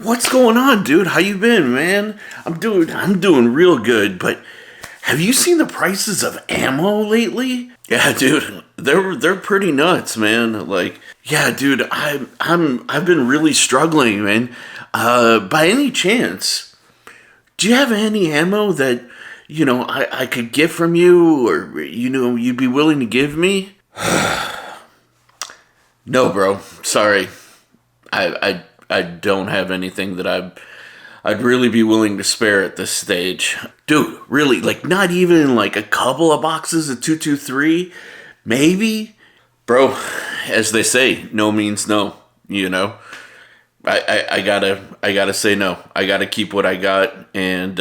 What's going on, dude? How you been, man? I'm doing real good, but have you seen the prices of ammo lately? Yeah, dude, they're pretty nuts, man. Like, yeah, dude, I've been really struggling, man. By any chance, do you have any ammo that, I could get from you, or, you'd be willing to give me? No, bro. Sorry. I don't have anything that I'd really be willing to spare at this stage. Dude, really, like not even like a couple of boxes of 223? Maybe? Bro, as they say, no means no, I gotta say no. I gotta keep what I got, and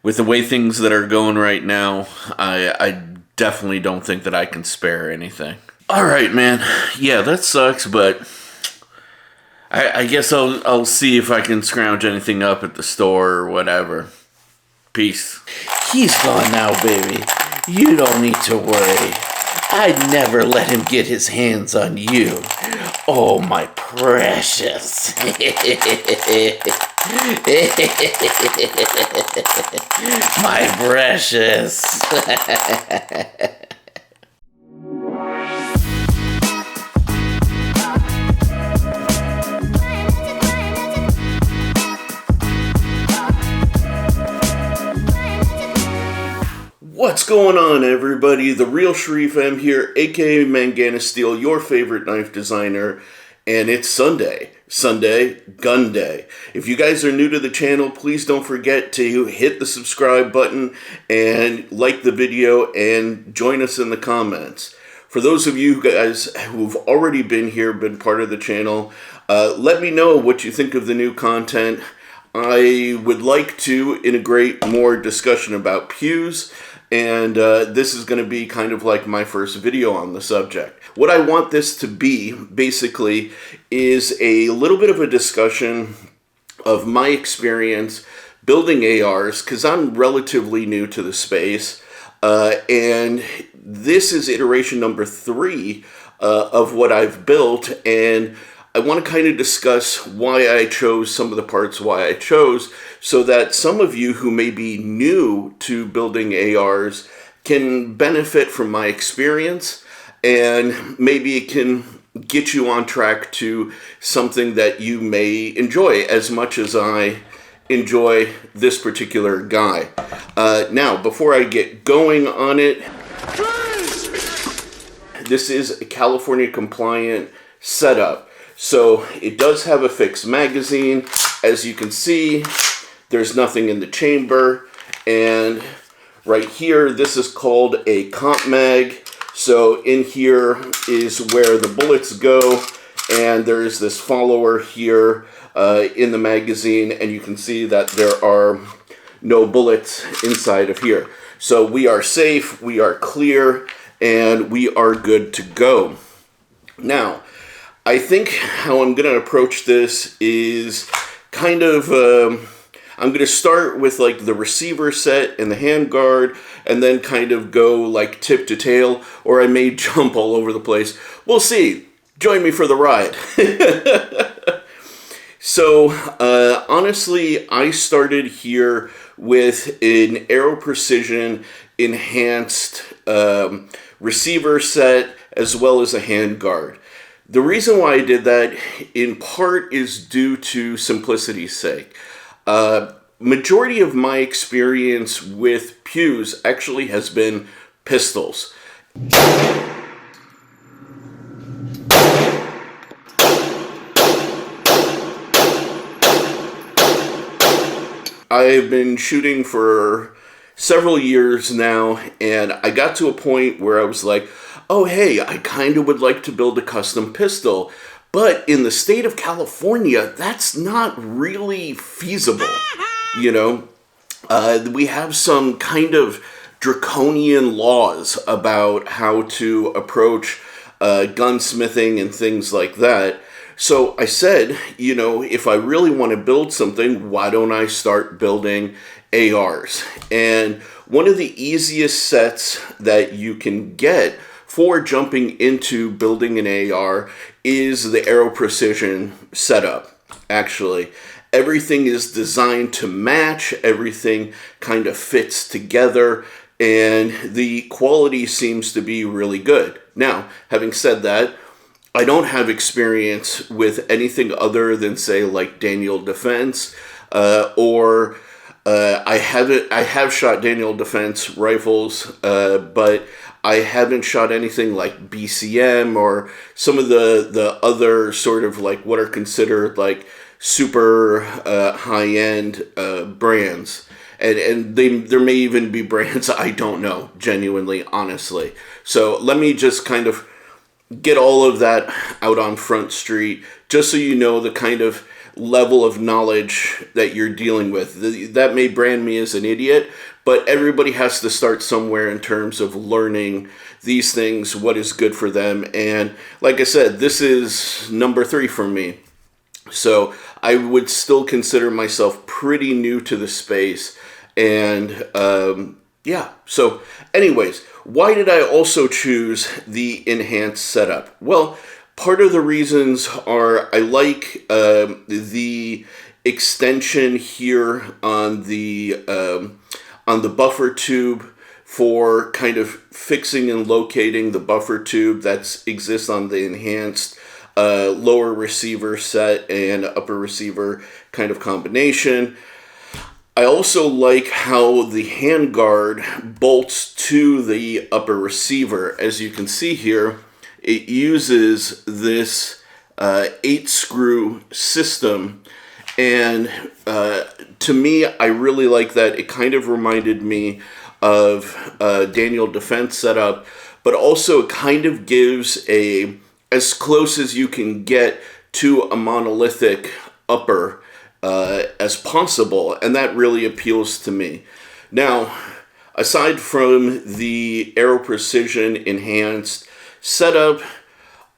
with the way things that are going right now, I definitely don't think that I can spare anything. Alright, man. Yeah, that sucks, but I guess I'll see if I can scrounge anything up at the store or whatever. Peace. He's gone now, baby. You don't need to worry. I'd never let him get his hands on you. Oh, my precious. My precious. What's going on, everybody? The Real Sharif M here, aka Mangana Steel, your favorite knife designer, and it's Sunday, Gun Day. If you guys are new to the channel, please don't forget to hit the subscribe button and like the video and join us in the comments. For those of you guys who've already been here, been part of the channel, let me know what you think of the new content. I would like to integrate more discussion about Pews, and this is going to be kind of like my first video on the subject. What I want this to be, basically, is a little bit of a discussion of my experience building ARs, because I'm relatively new to the space, and this is iteration number 3 of what I've built, and I want to kind of discuss why I chose some of the parts, why I chose, so that some of you who may be new to building ARs can benefit from my experience, and maybe it can get you on track to something that you may enjoy as much as I enjoy this particular guy. Now, before I get going on it, this is a California compliant setup. So it does have a fixed magazine. As you can see, there's nothing in the chamber. And right here, this is called a comp mag. So in here is where the bullets go. And there's this follower here in the magazine. And you can see that there are no bullets inside of here. So we are safe, we are clear, and we are good to go. Now, I think how I'm going to approach this is kind of, I'm going to start with like the receiver set and the handguard, and then kind of go like tip to tail, or I may jump all over the place. We'll see. Join me for the ride. So, honestly, I started here with an Aero Precision enhanced receiver set as well as a handguard. The reason why I did that, in part, is due to simplicity's sake. Majority of my experience with Pews actually has been pistols. I've been shooting for several years now, and I got to a point where I was like, oh, hey, I kind of would like to build a custom pistol, but in the state of California, that's not really feasible, We have some kind of draconian laws about how to approach gunsmithing and things like that. So I said, if I really want to build something, why don't I start building ARs? And one of the easiest sets that you can get for jumping into building an AR is the Aero Precision setup. actually. Everything is designed to match, everything kind of fits together, and the quality seems to be really good. Now, having said that, I don't have experience with anything other than, say, like Daniel Defense, or I have shot Daniel Defense rifles, but I haven't shot anything like BCM or some of the other sort of like what are considered like super high-end brands. And there may even be brands I don't know, genuinely, honestly. So let me just kind of get all of that out on Front Street, just so you know the kind of level of knowledge that you're dealing with. That may brand me as an idiot, but everybody has to start somewhere in terms of learning these things, what is good for them. And like I said, this is number 3 for me. So I would still consider myself pretty new to the space. And yeah, so anyways, why did I also choose the enhanced setup? Well, part of the reasons are I like the extension here on the buffer tube for kind of fixing and locating the buffer tube that exists on the enhanced lower receiver set and upper receiver kind of combination. I also like how the handguard bolts to the upper receiver. As you can see here, it uses this 8-screw system, and to me, I really like that. It kind of reminded me of Daniel Defense setup, but also it kind of gives as close as you can get to a monolithic upper as possible, and that really appeals to me. Now, aside from the Aero Precision enhanced setup,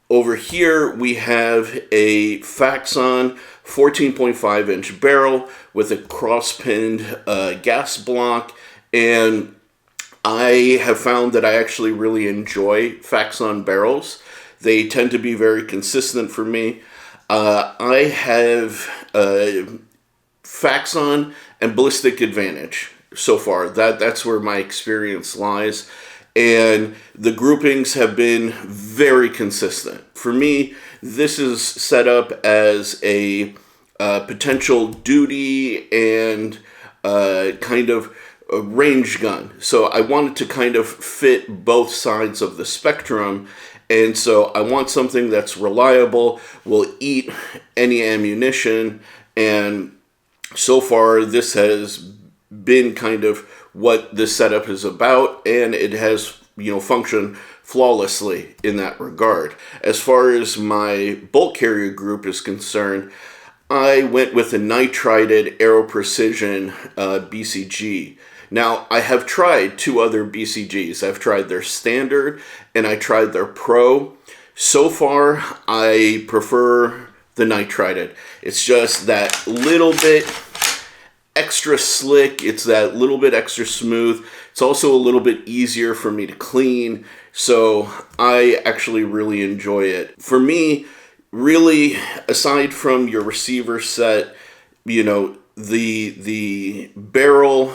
over here we have a Faxon 14.5 inch barrel with a cross-pinned gas block, and I have found that I actually really enjoy Faxon barrels. They tend to be very consistent for me. I have Faxon and Ballistic Advantage so far. That's where my experience lies. And the groupings have been very consistent. For me, this is set up as a potential duty and kind of a range gun. So I wanted to kind of fit both sides of the spectrum. And so I want something that's reliable, will eat any ammunition, and so far this has been kind of what this setup is about, and it has, functioned flawlessly in that regard. As far as my bolt carrier group is concerned, I went with a nitrided Aero Precision BCG. Now, I have tried 2 other BCGs. I've tried their standard and I tried their pro. So far, I prefer the nitrided. It's just that little bit extra slick. It's that little bit extra smooth. It's also a little bit easier for me to clean. So I actually really enjoy it. For me, really, aside from your receiver set, the barrel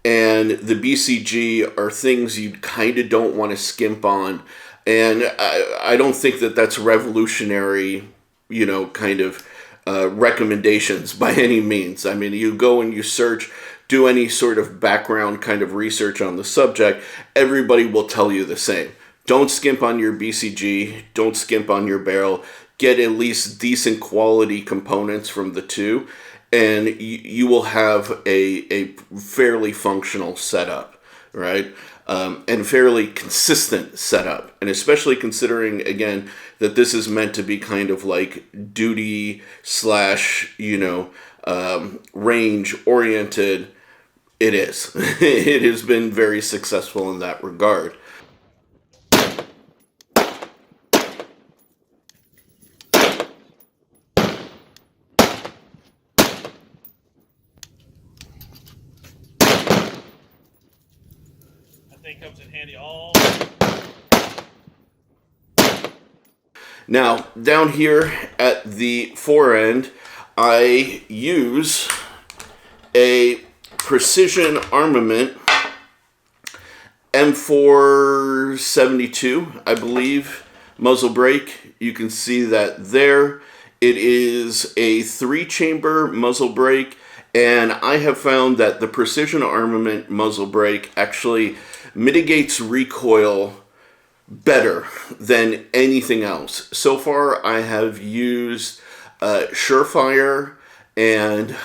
and the BCG are things you kind of don't want to skimp on. And I don't think that that's revolutionary, kind of recommendations by any means. I mean, you go and you search, do any sort of background kind of research on the subject, everybody will tell you the same. Don't skimp on your BCG, don't skimp on your barrel, get at least decent quality components from the two, and you will have a fairly functional setup, right? And fairly consistent setup. And especially considering, again, that this is meant to be kind of like duty / range oriented. It is. It has been very successful in that regard. Comes in handy all. Now, down here at the fore end, I use a Precision Armament M472, I believe, muzzle brake. You can see that there. It is a 3-chamber muzzle brake, and I have found that the Precision Armament muzzle brake actually mitigates recoil better than anything else. So far, I have used Surefire, and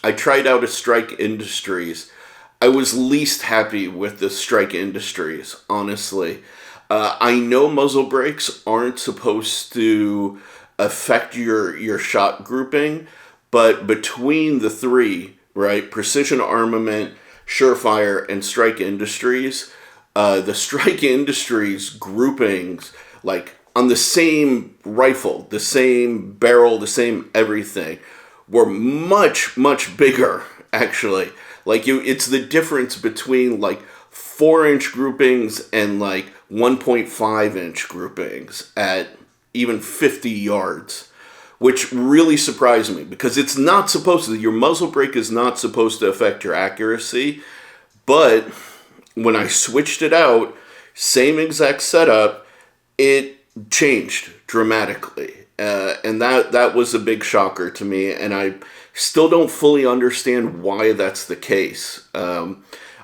I tried out a Strike Industries. I was least happy with the Strike Industries, honestly. I know muzzle brakes aren't supposed to affect your shot grouping, but between the three, right, Precision Armament, Surefire, and Strike Industries, the Strike Industries groupings, like on the same rifle, the same barrel, the same everything, were much, much bigger, actually. Like, it's the difference between, like, 4-inch groupings and, like, 1.5-inch groupings at even 50 yards, which really surprised me, because it's not supposed to. Your muzzle brake is not supposed to affect your accuracy, but when I switched it out, same exact setup, it changed dramatically. And that was a big shocker to me, and I still don't fully understand why that's the case. I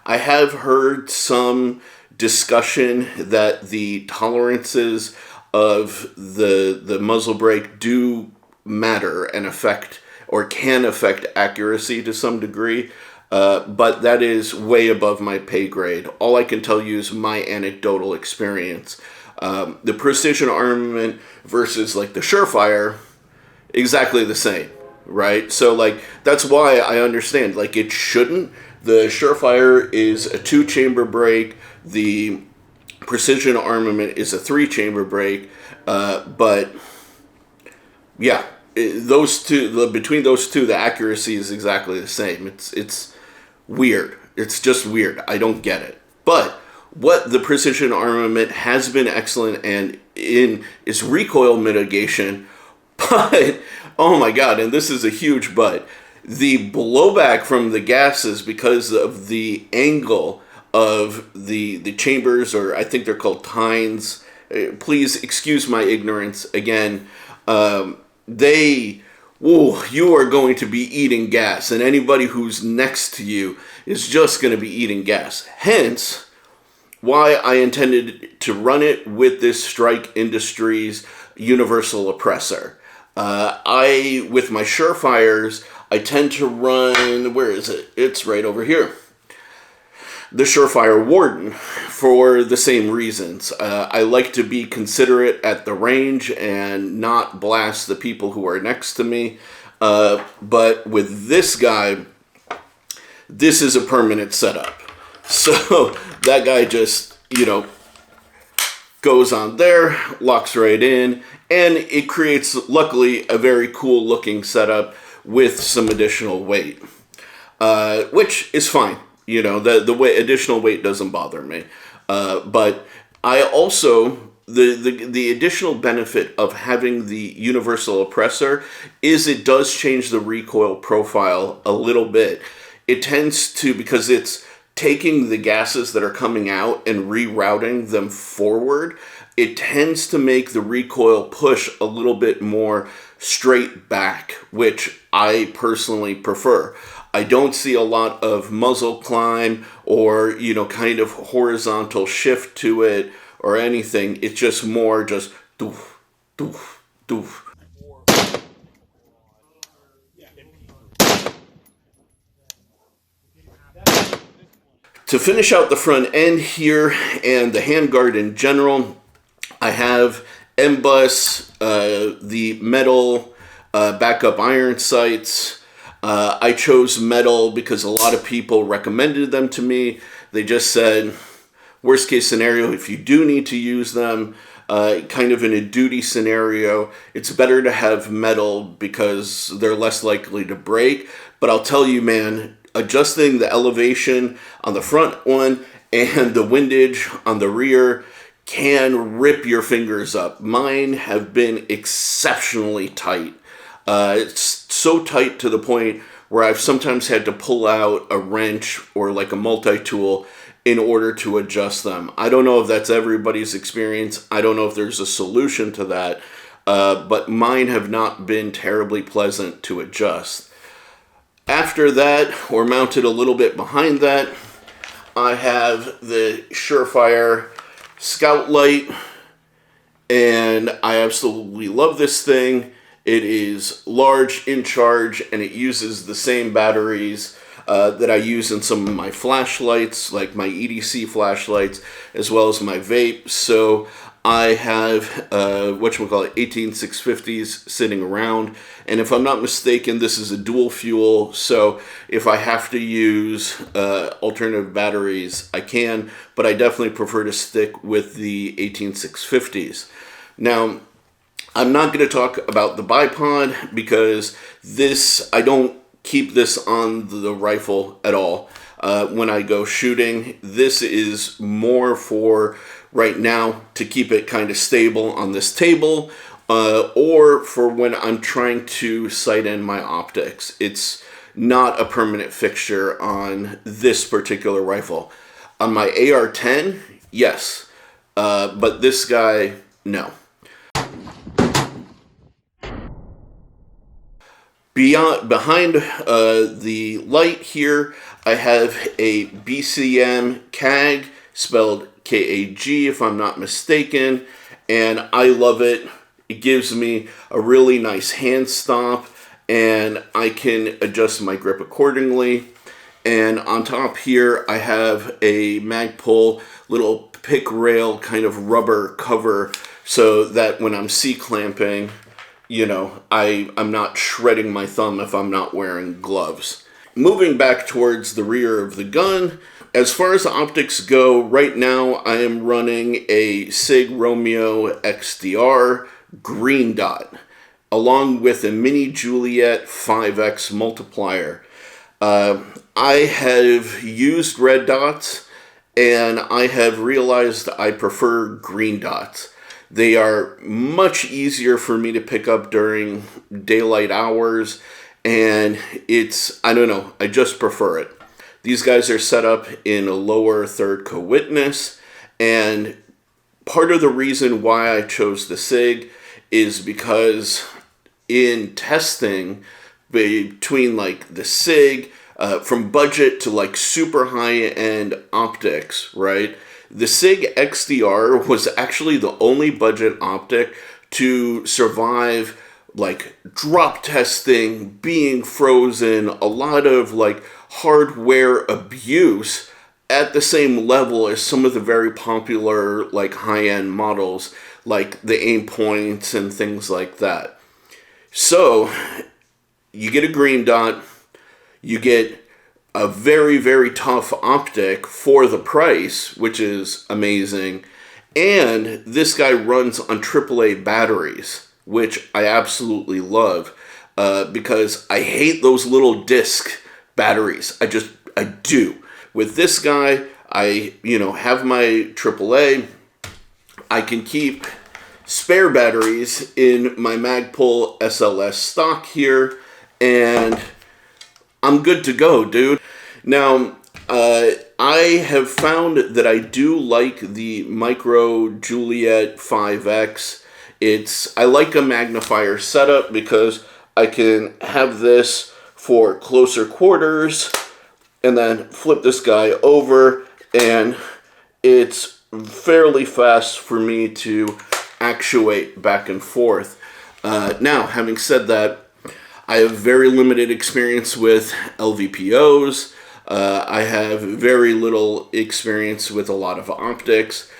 have heard some discussion that the tolerances of the muzzle brake do matter and affect, or can affect, accuracy to some degree, but that is way above my pay grade. All I can tell you is my anecdotal experience. The Precision Armament versus, like, the Surefire, exactly the same, right? So, like, that's why I understand, like, it shouldn't. The Surefire is a 2-chamber brake. The Precision Armament is a 3-chamber brake. But yeah, those two, between those two, the accuracy is exactly the same. It's weird. It's just weird. I don't get it. But what the Precision Armament has been excellent in is recoil mitigation. But, oh my god, and this is a huge but, the blowback from the gases, because of the angle of the chambers, or I think they're called tines. Please excuse my ignorance again. You are going to be eating gas, and anybody who's next to you is just going to be eating gas. Hence, why I intended to run it with this Strike Industries universal oppressor. With my Surefires, I tend to run, where is it? It's right over here. The Surefire Warden, for the same reasons. I like to be considerate at the range and not blast the people who are next to me. But with this guy, this is a permanent setup. So that guy just, goes on there, locks right in, and it creates, luckily, a very cool looking setup with some additional weight, which is fine. The weight, additional weight doesn't bother me. But I also, the additional benefit of having the universal oppressor is it does change the recoil profile a little bit. It tends to, because it's taking the gases that are coming out and rerouting them forward, it tends to make the recoil push a little bit more straight back, which I personally prefer. I don't see a lot of muzzle climb or, kind of horizontal shift to it or anything. It's just more just doof, doof, doof. To finish out the front end here and the handguard in general, I have M-Bus, the metal backup iron sights. I chose metal because a lot of people recommended them to me. They just said, worst case scenario, if you do need to use them, kind of in a duty scenario, it's better to have metal because they're less likely to break. But I'll tell you, man, adjusting the elevation on the front one and the windage on the rear can rip your fingers up. Mine have been exceptionally tight. It's so tight to the point where I've sometimes had to pull out a wrench or like a multi-tool in order to adjust them. I don't know if that's everybody's experience. I don't know if there's a solution to that, but mine have not been terribly pleasant to adjust. After that, or mounted a little bit behind that, I have the Surefire Scout Light, and I absolutely love this thing. It is large, in charge, and it uses the same batteries that I use in some of my flashlights, like my EDC flashlights, as well as my vape. So I have, 18650s sitting around. And if I'm not mistaken, this is a dual fuel. So if I have to use alternative batteries, I can. But I definitely prefer to stick with the 18650s. Now, I'm not going to talk about the bipod because I don't keep this on the rifle at all. When I go shooting, this is more for right now to keep it kind of stable on this table, or for when I'm trying to sight in my optics. It's not a permanent fixture on this particular rifle. On my AR-10, yes, but this guy, no. Behind the light here, I have a BCM CAG, spelled KAG if I'm not mistaken, and I love it. It gives me a really nice hand stop, and I can adjust my grip accordingly. And on top here, I have a Magpul little pick rail kind of rubber cover so that when I'm C-clamping, you know, I'm not shredding my thumb if I'm not wearing gloves. Moving back towards the rear of the gun, as far as the optics go, right now I am running a SIG Romeo XDR green dot, along with a Mini Juliet 5X multiplier. I have used red dots, and I have realized I prefer green dots. They are much easier for me to pick up during daylight hours, and I don't know, I just prefer it. These guys are set up in a lower third co-witness, and part of the reason why I chose the SIG is because in testing between like the SIG, from budget to like super high-end optics, right? The SIG XDR was actually the only budget optic to survive like drop testing, being frozen, a lot of like hardware abuse at the same level as some of the very popular like high-end models like the aim points and things like that. So you get a green dot, you get a very, very tough optic for the price, which is amazing. And this guy runs on AAA batteries, which I absolutely love, because I hate those little disc batteries. I do. With this guy, I have my AAA. I can keep spare batteries in my Magpul SLS stock here, and I'm good to go, dude. Now, I have found that I do like the Micro Juliet 5X. I like a magnifier setup because I can have this for closer quarters and then flip this guy over, and it's fairly fast for me to actuate back and forth. Now, having said that, I have very limited experience with LVPOs. I have very little experience with a lot of optics,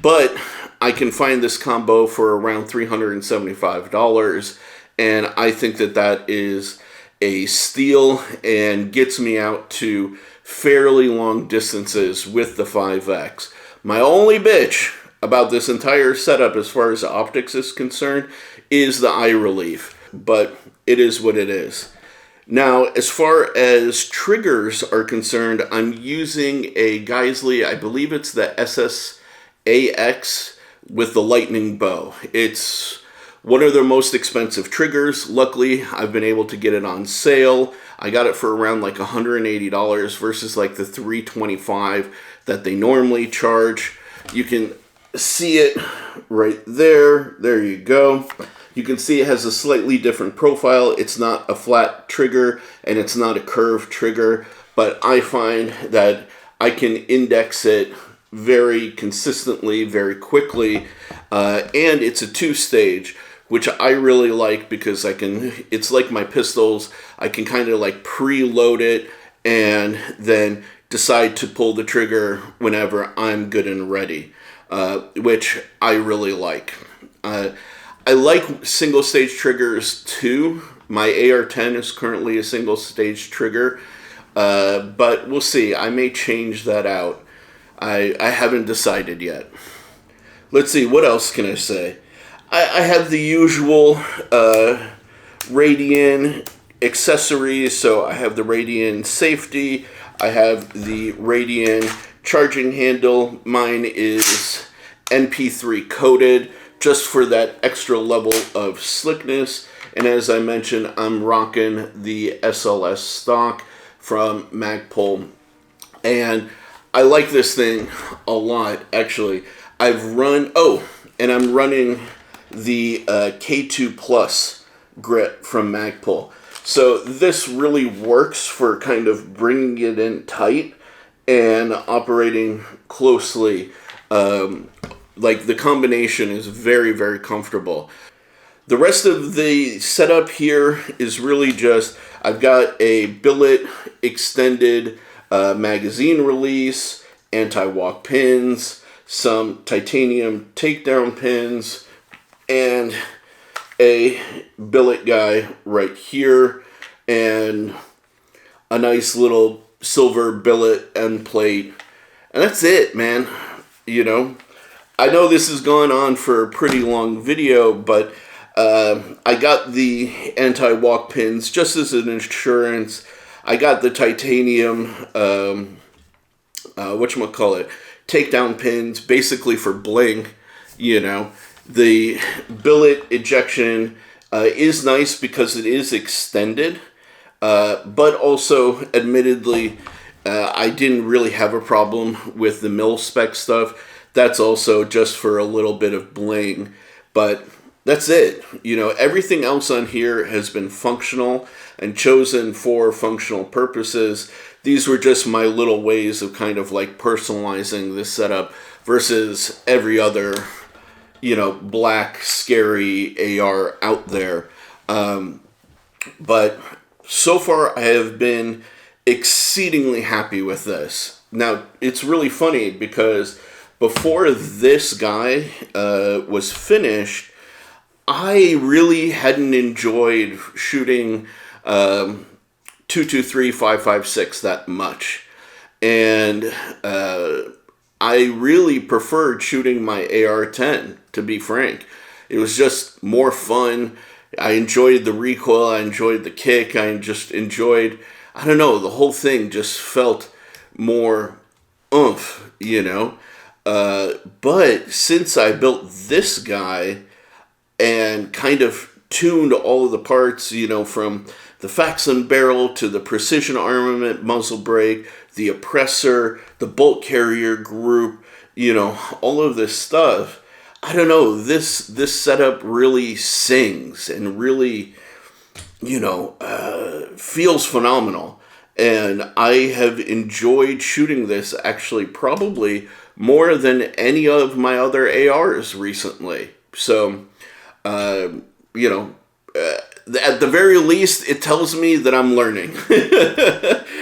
but I can find this combo for around $375, and I think that is a steal and gets me out to fairly long distances with the 5X. My only bitch about this entire setup as far as optics is concerned is the eye relief, but it is what it is. Now, as far as triggers are concerned, I'm using a Geissele, I believe it's the SSAX with the lightning bow. It's one of their most expensive triggers. Luckily, I've been able to get it on sale. I got it for around like $180 versus like the $325 that they normally charge. You can see it right there. There you go. You can see it has a slightly different profile. It's not a flat trigger and it's not a curved trigger, but I find that I can index it very consistently, very quickly, and it's a 2-stage, which I really like because it's like my pistols, I can kind of like preload it and then decide to pull the trigger whenever I'm good and ready, which I really like. I like single-stage triggers too. My AR-10 is currently a single-stage trigger, but we'll see. I may change that out. I haven't decided yet. Let's see, what else can I say? I have the usual Radian accessories. So I have the Radian safety. I have the Radian charging handle. Mine is NP3 coated just for that extra level of slickness. And as I mentioned, I'm rocking the SLS stock from Magpul. And I like this thing a lot, actually. I'm running the K2 Plus grip from Magpul. So this really works for kind of bringing it in tight and operating closely. Like the combination is very, very comfortable. The rest of the setup here is really just, I've got a billet extended magazine release, anti-walk pins, some titanium takedown pins, and a billet guy right here, and a nice little silver billet end plate. And that's it, man. You know, I know this has gone on for a pretty long video, but I got the anti-walk pins just as an insurance. I got the titanium, takedown pins, basically for bling, you know. The billet ejection is nice because it is extended, but also, admittedly, I didn't really have a problem with the mil-spec stuff. That's also just for a little bit of bling, but that's it. You know, everything else on here has been functional and chosen for functional purposes. These were just my little ways of kind of like personalizing this setup versus every other, you know, black, scary AR out there. But so far I have been exceedingly happy with this. Now, it's really funny because before this guy was finished, I really hadn't enjoyed shooting 223, 5.56 that much. And I really preferred shooting my AR-10, to be frank. It was just more fun. I enjoyed the recoil. I enjoyed the kick. I just enjoyed, I don't know, the whole thing just felt more oomph, you know. But since I built this guy and kind of tuned all of the parts, you know, from the Faxon barrel to the precision armament muzzle brake, the oppressor, the bolt carrier group, you know, all of this stuff, I don't know, this setup really sings and really, you know, feels phenomenal. And I have enjoyed shooting this actually probably more than any of my other ARs recently. So, you know, at the very least, it tells me that I'm learning.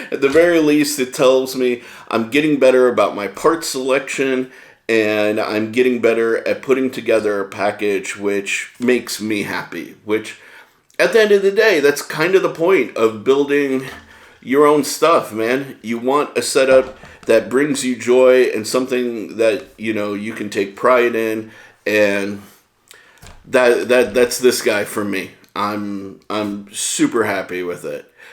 At the very least, it tells me I'm getting better about my part selection, and I'm getting better at putting together a package which makes me happy. Which, at the end of the day, that's kind of the point of building your own stuff, man. You want a setup that brings you joy and something that, you know, you can take pride in, and that's this guy for me. I'm super happy with it.